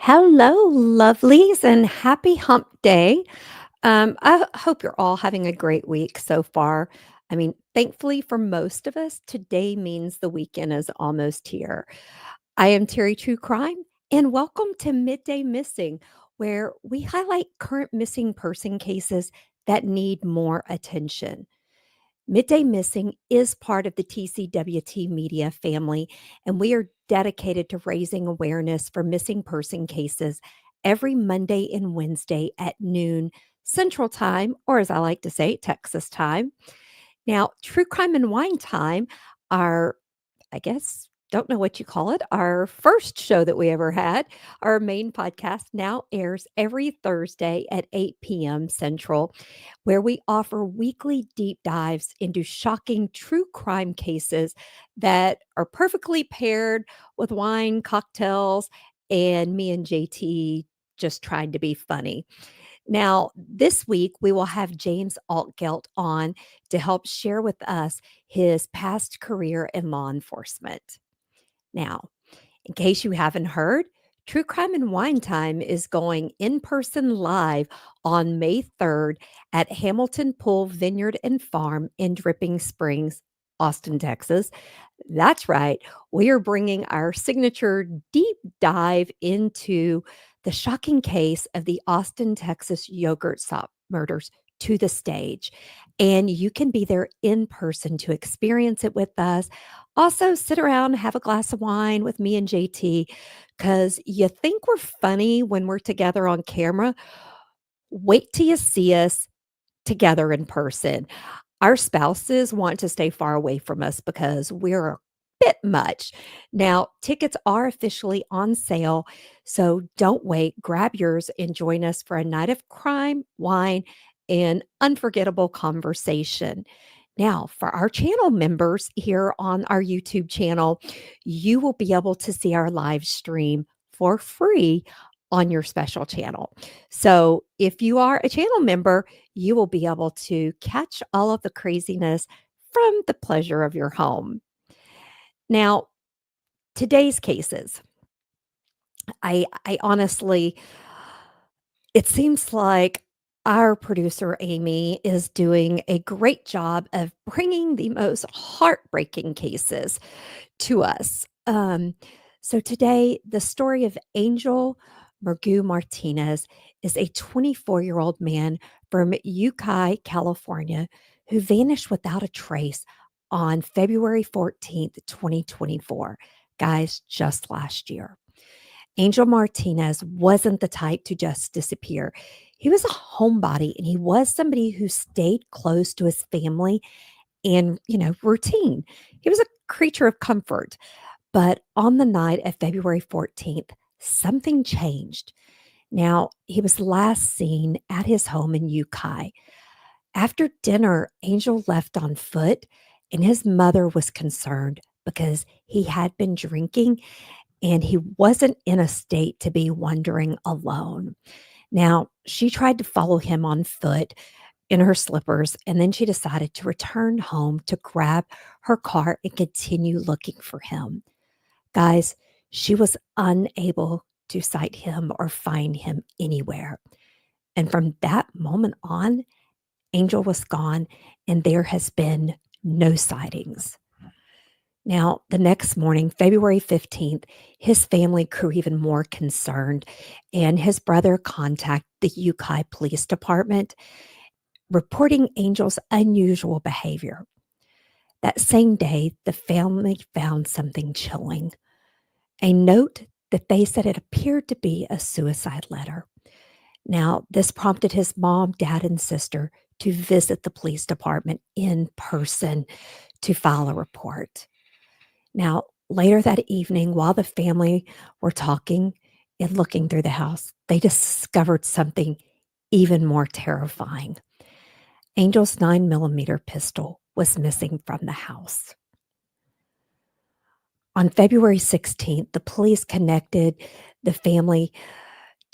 Hello, lovelies, and happy hump day. I hope you're all having a great week so far. I mean, thankfully for most of us, today means the weekend is almost here. I am Terry True Crime, and welcome to Midday Missing, where we highlight current missing person cases that need more attention. Midday Missing is part of the TCWT media family, and we are dedicated to raising awareness for missing person cases every Monday and Wednesday at noon Central Time, or as I like to say, Texas time. Now, True Crime and Wine Time, our, I guess, don't know what you call it, our first show that we ever had, our main podcast now airs every Thursday at 8 p.m. Central, where we offer weekly deep dives into shocking true crime cases that are perfectly paired with wine, cocktails, and me and JT just trying to be funny. Now, this week, we will have James Altgelt on to help share with us his past career in law enforcement. Now, in case you haven't heard, True Crime and Wine Time is going in person live on May 3rd at Hamilton Pool Vineyard and Farm in Dripping Springs, Austin, Texas. That's right. We are bringing our signature deep dive into the shocking case of the Austin, Texas yogurt shop murders to the stage. And you can be there in person to experience it with us. Also, sit around, have a glass of wine with me and JT because you think we're funny when we're together on camera. Wait till you see us together in person. Our spouses want to stay far away from us because we're a bit much. Now, tickets are officially on sale, so don't wait. Grab yours and join us for a night of crime, wine, and unforgettable conversation. Now, for our channel members here on our YouTube channel, you will be able to see our live stream for free on your special channel. So, if you are a channel member, you will be able to catch all of the craziness from the pleasure of your home. Now, today's cases, I honestly, it seems like our producer Amy is doing a great job of bringing the most heartbreaking cases to us. So today, the story of Angel Murguia-Martinez is a 24-year-old man from Ukiah, California, who vanished without a trace on February 14th, 2024. Guys, just last year. Angel Martinez wasn't the type to just disappear. He was a homebody and he was somebody who stayed close to his family and, routine. He was a creature of comfort. But on the night of February 14th, something changed. Now, he was last seen at his home in Ukiah. After dinner, Angel left on foot, and his mother was concerned because he had been drinking and he wasn't in a state to be wandering alone. Now, she tried to follow him on foot in her slippers, and then she decided to return home to grab her car and continue looking for him. Guys, she was unable to sight him or find him anywhere. And from that moment on, Angel was gone, and there has been no sightings. Now, the next morning, February 15th, his family grew even more concerned, and his brother contacted the Ukiah Police Department, reporting Angel's unusual behavior. That same day, the family found something chilling, a note that they said it appeared to be a suicide letter. Now, this prompted his mom, dad, and sister to visit the police department in person to file a report. Now, later that evening, while the family were talking and looking through the house, they discovered something even more terrifying. Angel's 9mm pistol was missing from the house. On February 16th, the police connected the family,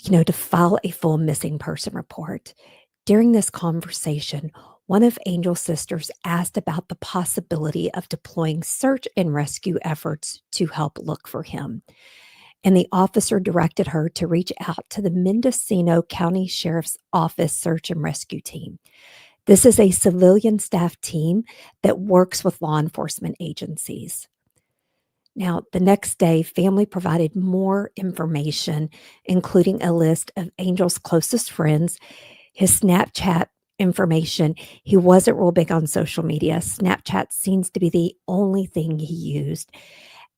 to file a full missing person report. During this conversation, one of Angel's sisters asked about the possibility of deploying search and rescue efforts to help look for him. and the officer directed her to reach out to the Mendocino County Sheriff's Office search and rescue team. This is a civilian staff team that works with law enforcement agencies. Now, the next day, family provided more information, including a list of Angel's closest friends, his Snapchat information. He wasn't real big on social media. Snapchat seems to be the only thing he used.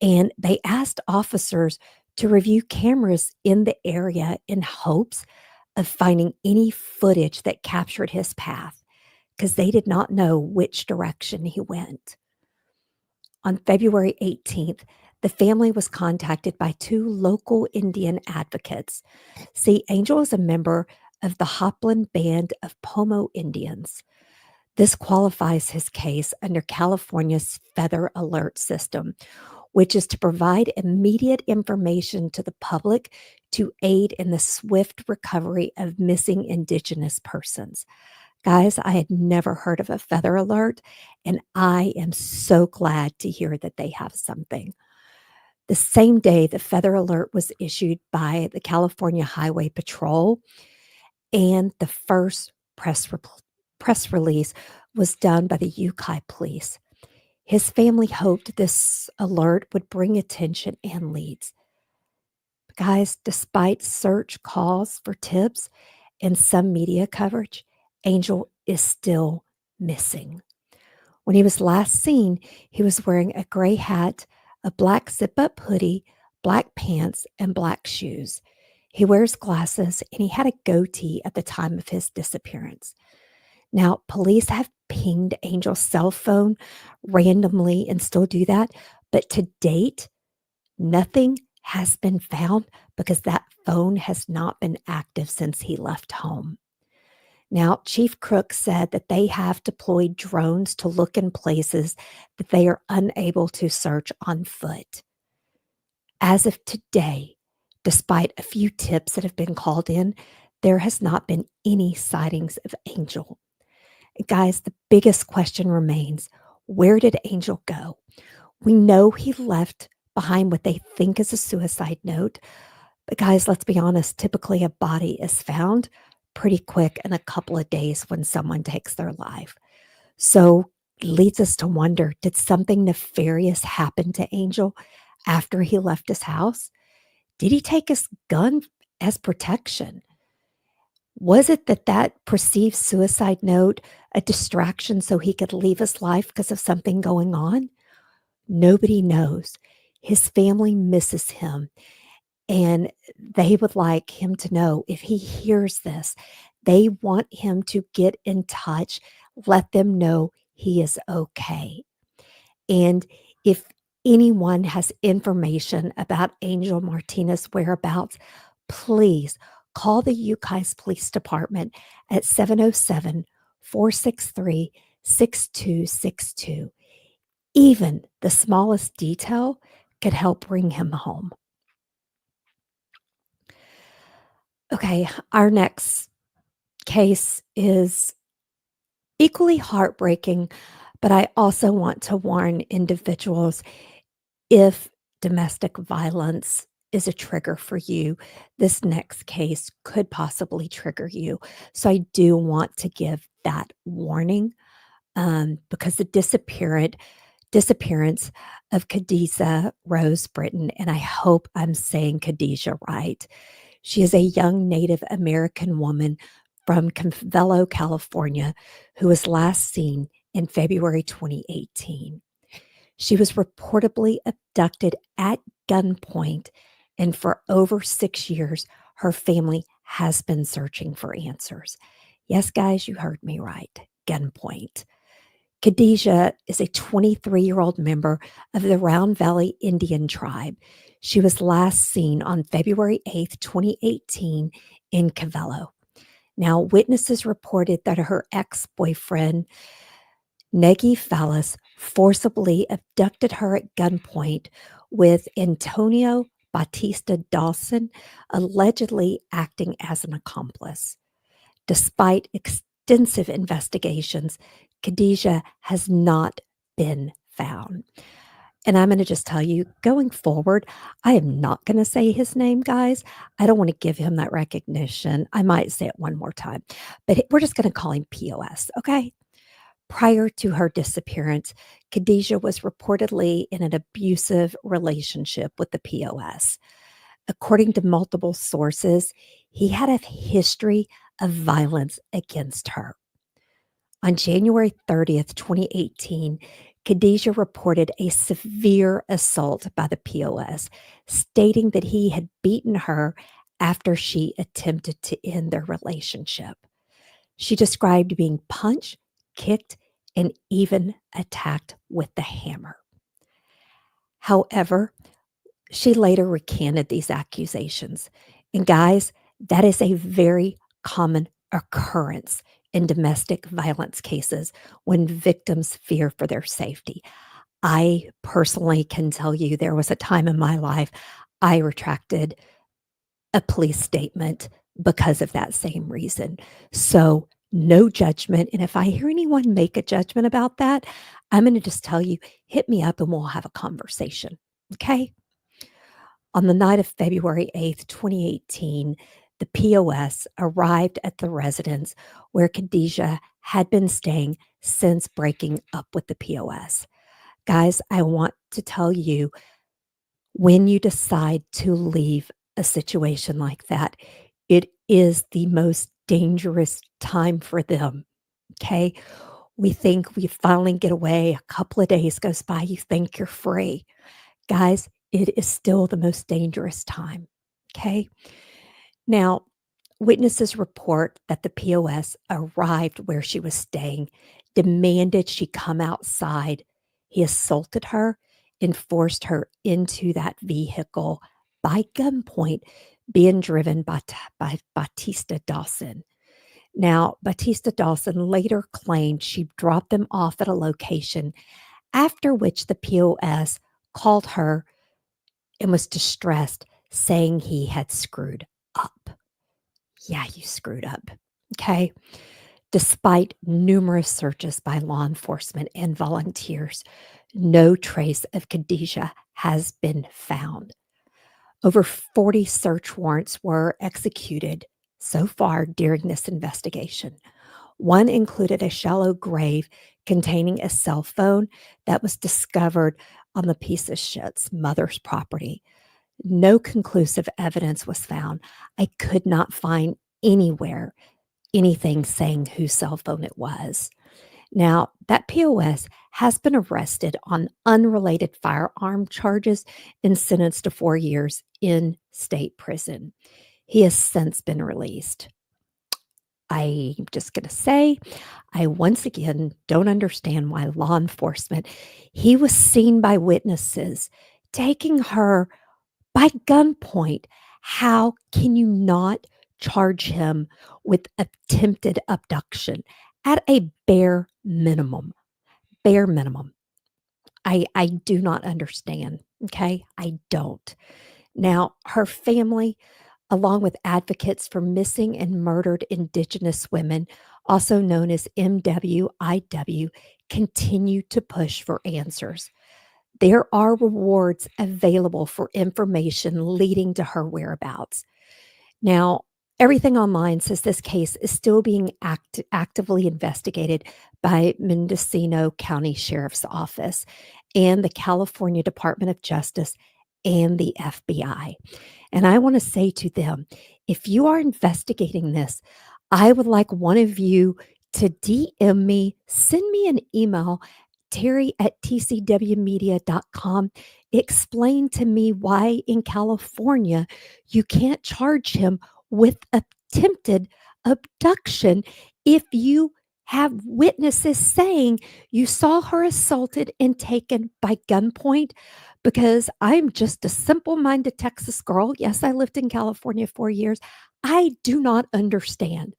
And they asked officers to review cameras in the area in hopes of finding any footage that captured his path because they did not know which direction he went. On February 18th, the family was contacted by two local Indian advocates. See, Angel is a member of the Hopland Band of Pomo Indians. This qualifies his case under California's Feather Alert system, which is to provide immediate information to the public to aid in the swift recovery of missing Indigenous persons. Guys, I had never heard of a Feather Alert, and I am so glad to hear that they have something. The same day, the Feather Alert was issued by the California Highway Patrol, and the first press release was done by the Ukiah police. His family hoped this alert would bring attention and leads. But guys, despite search calls for tips and some media coverage, Angel is still missing. When he was last seen, he was wearing a gray hat, a black zip-up hoodie, black pants, and black shoes. He wears glasses, and he had a goatee at the time of his disappearance. Now, police have pinged Angel's cell phone randomly and still do that, but to date, nothing has been found because that phone has not been active since he left home. Now, Chief Crook said that they have deployed drones to look in places that they are unable to search on foot. As of today, despite a few tips that have been called in, there has not been any sightings of Angel. Guys, the biggest question remains, where did Angel go? We know he left behind what they think is a suicide note, but guys, let's be honest, typically a body is found pretty quick in a couple of days when someone takes their life. So it leads us to wonder, did something nefarious happen to Angel after he left his house? Did he take his gun as protection? Was it that perceived suicide note a distraction so he could leave his life because of something going on? Nobody knows. His family misses him, and they would like him to know if he hears this, they want him to get in touch, let them know he is okay. And if anyone has information about Angel Martinez whereabouts, please call the Ukiah Police Department at 707-463-6262. Even the smallest detail could help bring him home. Okay, our next case is equally heartbreaking, but I also want to warn individuals, if domestic violence is a trigger for you, this next case could possibly trigger you. So I do want to give that warning because the disappearance of Khadijah Rose Britton, and I hope I'm saying Khadijah right. She is a young Native American woman from Covelo, California, who was last seen in February 2018. She was reportedly abducted at gunpoint, and for over 6 years, her family has been searching for answers. Yes, guys, you heard me right. Gunpoint. Khadijah is a 23-year-old member of the Round Valley Indian tribe. She was last seen on February 8th, 2018 in Covelo. Now, witnesses reported that her ex-boyfriend, Negie Fallis, forcibly abducted her at gunpoint, with Antonio Batista Dawson allegedly acting as an accomplice. Despite extensive investigations, Khadijah has not been found. And I'm gonna just tell you, going forward, I am not gonna say his name, guys. I don't wanna give him that recognition. I might say it one more time, but we're just gonna call him POS, okay? Prior to her disappearance, Khadijah was reportedly in an abusive relationship with the POS. According to multiple sources, he had a history of violence against her. On January 30th, 2018, Khadijah reported a severe assault by the POS, stating that he had beaten her after she attempted to end their relationship. She described being punched, kicked, and even attacked with the hammer. However, she later recanted these accusations. And guys, that is a very common occurrence in domestic violence cases when victims fear for their safety. I personally can tell you there was a time in my life I retracted a police statement because of that same reason. So, no judgment. And if I hear anyone make a judgment about that, I'm going to just tell you, hit me up and we'll have a conversation. Okay. On the night of February 8th, 2018, the POS arrived at the residence where Khadijah had been staying since breaking up with the POS. Guys, I want to tell you, when you decide to leave a situation like that, it is the most dangerous time for them. Okay. We think we finally get away. A couple of days goes by, you think you're free. Guys, it is still the most dangerous time. Okay. Now, witnesses report that the POS arrived where she was staying, demanded she come outside. He assaulted her and forced her into that vehicle by gunpoint, being driven by Batista Dawson. Now, Batista Dawson later claimed she dropped them off at a location, after which the POS called her and was distressed, saying he had screwed up. Yeah, you screwed up. Okay. Despite numerous searches by law enforcement and volunteers, no trace of Khadijah has been found. Over 40 search warrants were executed so far during this investigation. One included a shallow grave containing a cell phone that was discovered on the piece of shit's mother's property. No conclusive evidence was found. I could not find anywhere anything saying whose cell phone it was. Now, that POS has been arrested on unrelated firearm charges and sentenced to 4 years in state prison. He has since been released. I'm just going to say, I once again don't understand why law enforcement, he was seen by witnesses taking her by gunpoint. How can you not charge him with attempted abduction at a bare minimum? Bare minimum. I do not understand. Okay. I don't. Now, her family, along with advocates for missing and murdered Indigenous women, also known as MWIW, continue to push for answers. There are rewards available for information leading to her whereabouts. Now, everything online says this case is still being actively investigated by Mendocino County Sheriff's Office and the California Department of Justice and the FBI. And I want to say to them, if you are investigating this, I would like one of you to DM me, send me an email, terry@tcwmedia.com. Explain to me why in California you can't charge him with attempted abduction if you have witnesses saying you saw her assaulted and taken by gunpoint. Because I'm just a simple minded Texas girl. Yes, I lived in California 4 years. I do not understand.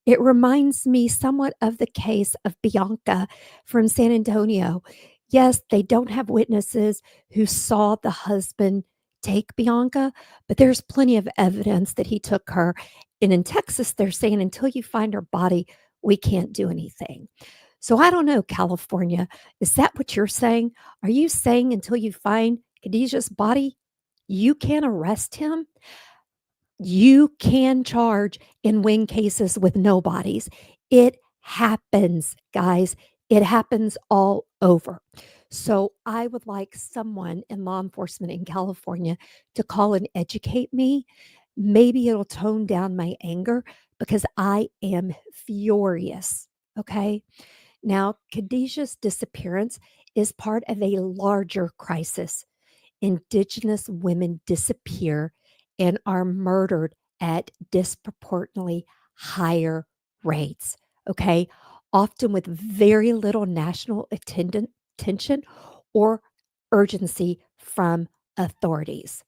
It reminds me somewhat of the case of Bianca from San Antonio. Yes, they don't have witnesses who saw the husband take Bianca, but there's plenty of evidence that he took her. And in Texas, they're saying until you find her body, we can't do anything. So I don't know, California, is that what you're saying? Are you saying until you find Khadijah's body, you can arrest him? You can charge and win cases with no bodies. It happens, guys. It happens all over. So I would like someone in law enforcement in California to call and educate me. Maybe it'll tone down my anger because I am furious. Okay. Now, Khadijah's disappearance is part of a larger crisis. Indigenous women disappear and are murdered at disproportionately higher rates. Okay. Often with very little national attention or urgency from authorities.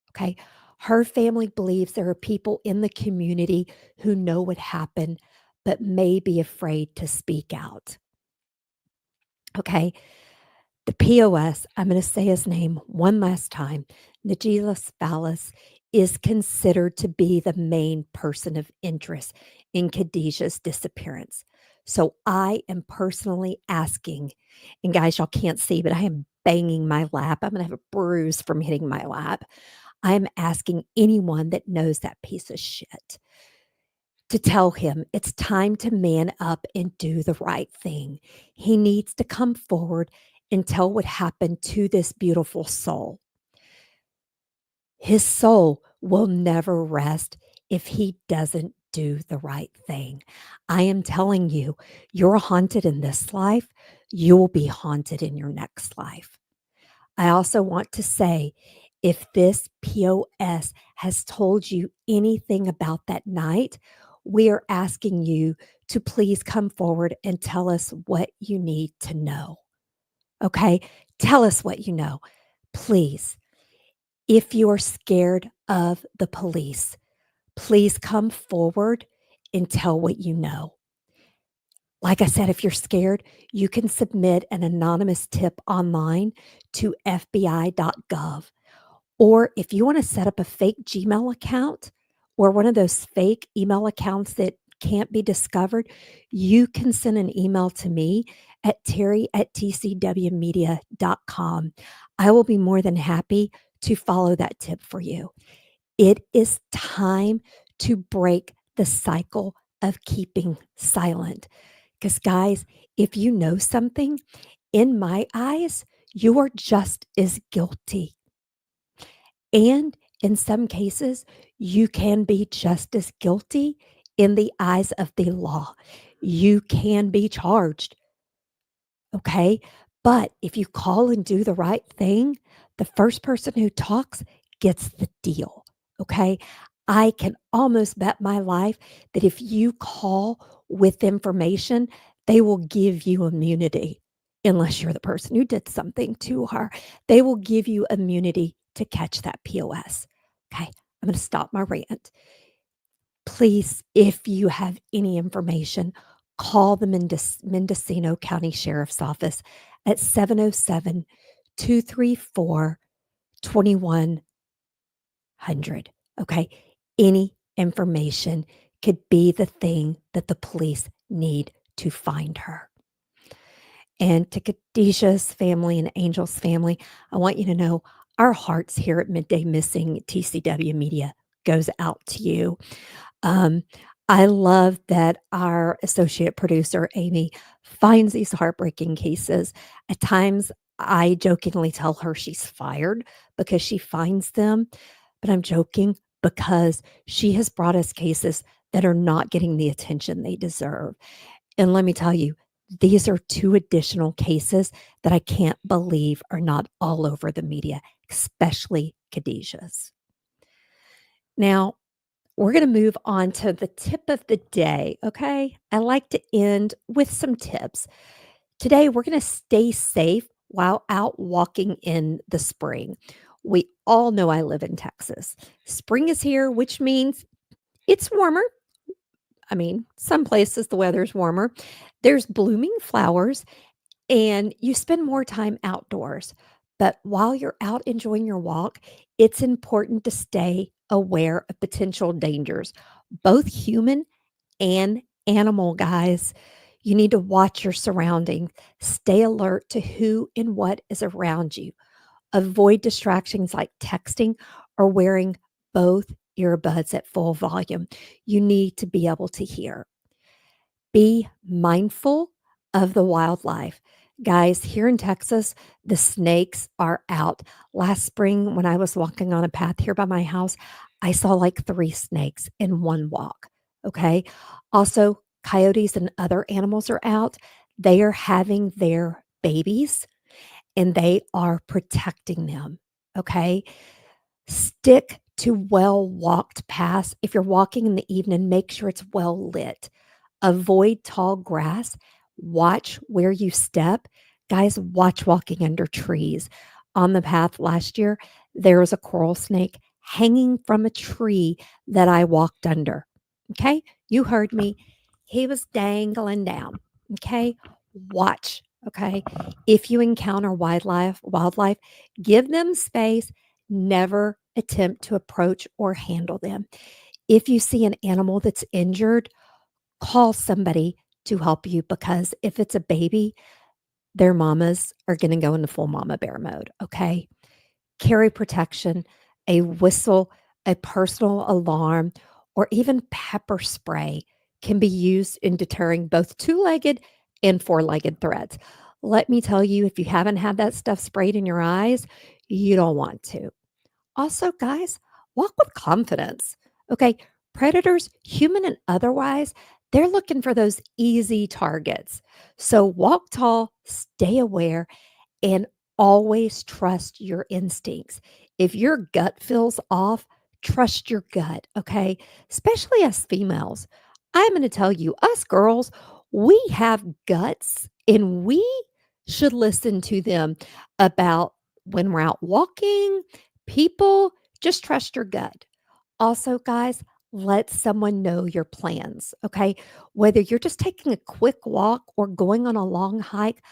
Okay. Her family believes there are people in the community who know what happened, but may be afraid to speak out. Okay. The POS, I'm going to say his name one last time, Negie Fallis, is considered to be the main person of interest in Khadijah's disappearance. So I am personally asking, and guys, y'all can't see, but I am banging my lap. I'm going to have a bruise from hitting my lap. I'm asking anyone that knows that piece of shit to tell him it's time to man up and do the right thing. He needs to come forward and tell what happened to this beautiful soul. His soul will never rest if he doesn't do the right thing. I am telling you, you're haunted in this life, you will be haunted in your next life. I also want to say if this POS has told you anything about that night, we are asking you to please come forward and tell us what you need to know. Okay? Tell us what you know, please. If you are scared of the police, please come forward and tell what you know. Like I said, if you're scared, you can submit an anonymous tip online to FBI.gov. Or if you want to set up a fake Gmail account or one of those fake email accounts that can't be discovered, you can send an email to me at terry@tcwmedia.com. I will be more than happy to follow that tip for you. It is time to break the cycle of keeping silent. Because, guys, if you know something, in my eyes, you are just as guilty. And in some cases, you can be just as guilty in the eyes of the law. You can be charged. Okay. But if you call and do the right thing, the first person who talks gets the deal. Okay. I can almost bet my life that if you call with information, they will give you immunity unless you're the person who did something to her. They will give you immunity to catch that POS. Okay. I'm going to stop my rant. Please, if you have any information, call the Mendocino County Sheriff's Office at 707 234 2100. Okay. Any information could be the thing that the police need to find her. And to Khadijah's family and Angel's family, I want you to know our hearts here at Midday Missing TCW Media goes out to you. Um, I love that our associate producer, Amy, finds these heartbreaking cases. At times, I jokingly tell her she's fired because she finds them, but I'm joking because she has brought us cases that are not getting the attention they deserve. And let me tell you, these are two additional cases that I can't believe are not all over the media, especially Khadijah's. Now, we're going to move on to the tip of the day, okay? I like to end with some tips. Today, we're going to stay safe while out walking in the spring. We all know I live in Texas. Spring is here, which means it's warmer. I mean, some places the weather's warmer. There's blooming flowers, and you spend more time outdoors. But while you're out enjoying your walk, it's important to stay aware of potential dangers, both human and animal, guys. You need to watch your surroundings, stay alert to who and what is around you. Avoid distractions like texting or wearing both earbuds at full volume. You need to be able to hear. Be mindful of the wildlife. Guys, here in Texas, the snakes are out. Last spring, when I was walking on a path here by my house, I saw like 3 snakes in one walk. Okay. Also, coyotes and other animals are out. They are having their babies and they are protecting them. Okay. Stick to well walked paths. If you're walking in the evening, make sure it's well lit. Avoid tall grass. Watch where you step. Guys, watch walking under trees. On the path last year, there was a coral snake hanging from a tree that I walked under. Okay. You heard me. He was dangling down. Okay. Watch. Okay. If you encounter wildlife, give them space. Never attempt to approach or handle them. If you see an animal that's injured, call somebody to help you because if it's a baby, their mamas are going to go into full mama bear mode. Okay. Carry protection, a whistle, a personal alarm, or even pepper spray can be used in deterring both 2-legged and 4-legged threats. Let me tell you, if you haven't had that stuff sprayed in your eyes, you don't want to. Also, guys, walk with confidence. Okay. Predators, human and otherwise, they're looking for those easy targets. So walk tall, stay aware, and always trust your instincts. If your gut feels off, trust your gut. Okay. Especially us females. I'm going to tell you, us girls, we have guts and we should listen to them about when we're out walking people, just trust your gut. Also, guys, let someone know your plans, okay? Whether you're just taking a quick walk or going on a long hike,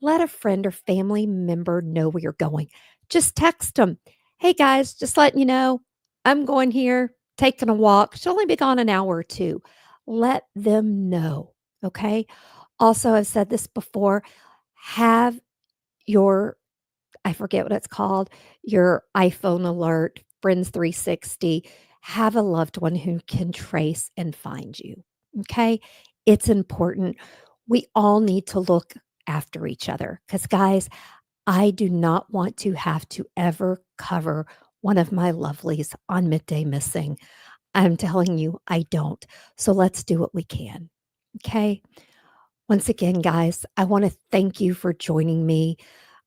let a friend or family member know where you're going. Just text them. Hey, guys, just letting you know, I'm going here, taking a walk. She'll only be gone an hour or two. Let them know, okay? Also, I've said this before have your I forget what it's called, your iPhone alert, Friends 360, have a loved one who can trace and find you. Okay. It's important. We all need to look after each other because, guys, I do not want to have to ever cover one of my lovelies on Midday Missing. I'm telling you, I don't. So let's do what we can. Okay. Once again, guys, I want to thank you for joining me.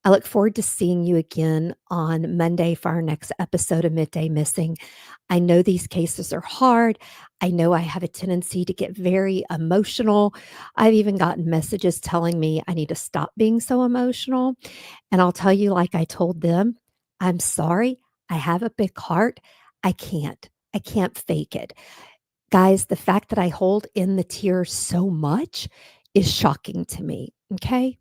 I look forward to seeing you again on Monday for our next episode of Midday Missing. I know these cases are hard. I know I have a tendency to get very emotional. I've even gotten messages telling me I need to stop being so emotional. And I'll tell you, like I told them, I'm sorry. I have a big heart. I can't. I can't fake it. Guys, the fact that I hold in the tears so much is shocking to me. Okay.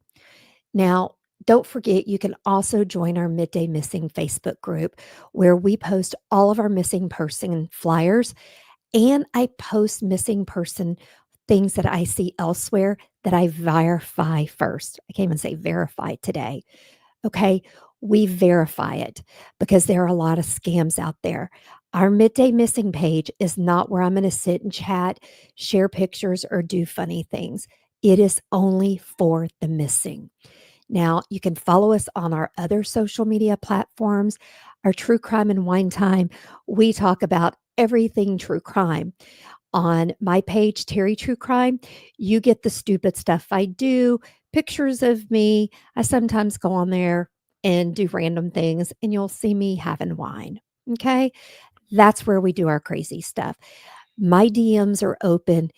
Now, don't forget, you can also join our Midday Missing Facebook group where we post all of our missing person flyers and I post missing person things that I see elsewhere that I verify first. I can't even say verify today. Okay. We verify it because there are a lot of scams out there. Our Midday Missing page is not where I'm going to sit and chat, share pictures, or do funny things. It is only for the missing. Now, you can follow us on our other social media platforms, our True Crime and Wine Time. We talk about everything true crime. On my page, Terry True Crime, you get the stupid stuff I do, pictures of me. I sometimes go on there and do random things, and you'll see me having wine. Okay. That's where we do our crazy stuff. My DMs are open.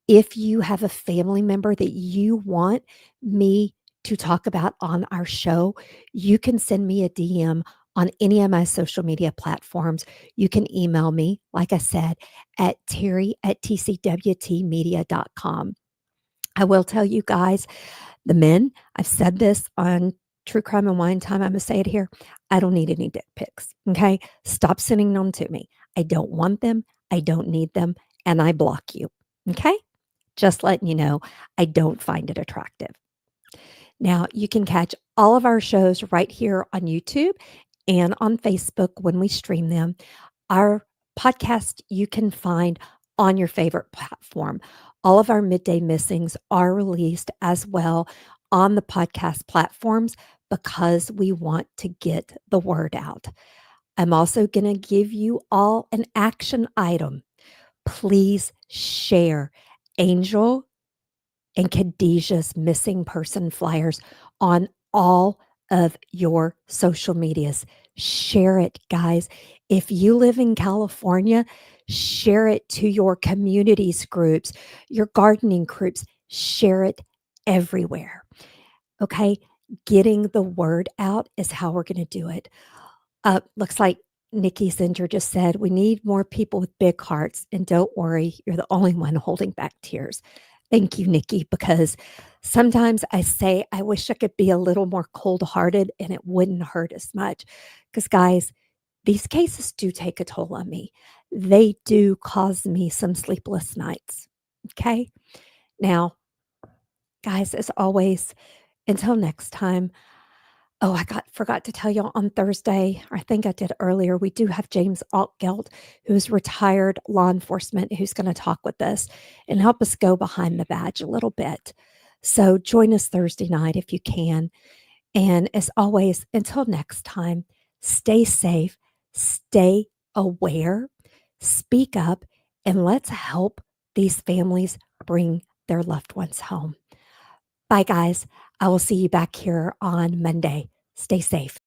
If you have a family member that you want me to talk about on our show, you can send me a DM on any of my social media platforms. You can email me, like I said, at terry@tcwtmedia.com. I will tell you guys, the men, I've said this on True Crime and Wine Time. I'm going to say it here. I don't need any dick pics. Okay. Stop sending them to me. I don't want them. I don't need them. And I block you. Okay. Just letting you know, I don't find it attractive. Now, you can catch all of our shows right here on YouTube and on Facebook when we stream them. Our podcast you can find on your favorite platform. All of our Midday Missings are released as well on the podcast platforms because we want to get the word out. I'm also going to give you all an action item. Please share Angel and Khadijah's missing person flyers on all of your social medias. Share it, guys. If you live in California, share it to your communities groups, your gardening groups. Share it everywhere. Okay. Getting the word out is how we're going to do it. Looks like Nikki Zinger just said, we need more people with big hearts. And don't worry, you're the only one holding back tears. Thank you, Nikki, because sometimes I say, I wish I could be a little more cold hearted and it wouldn't hurt as much. Because, guys, these cases do take a toll on me. They do cause me some sleepless nights. Okay. Now, guys, as always, until next time, oh, forgot to tell you on Thursday, or I think I did earlier, we do have James Altgeld, who's retired law enforcement, who's going to talk with us and help us go behind the badge a little bit. So join us Thursday night if you can. And as always, until next time, stay safe, stay aware, speak up, and let's help these families bring their loved ones home. Bye, guys. I will see you back here on Monday. Stay safe.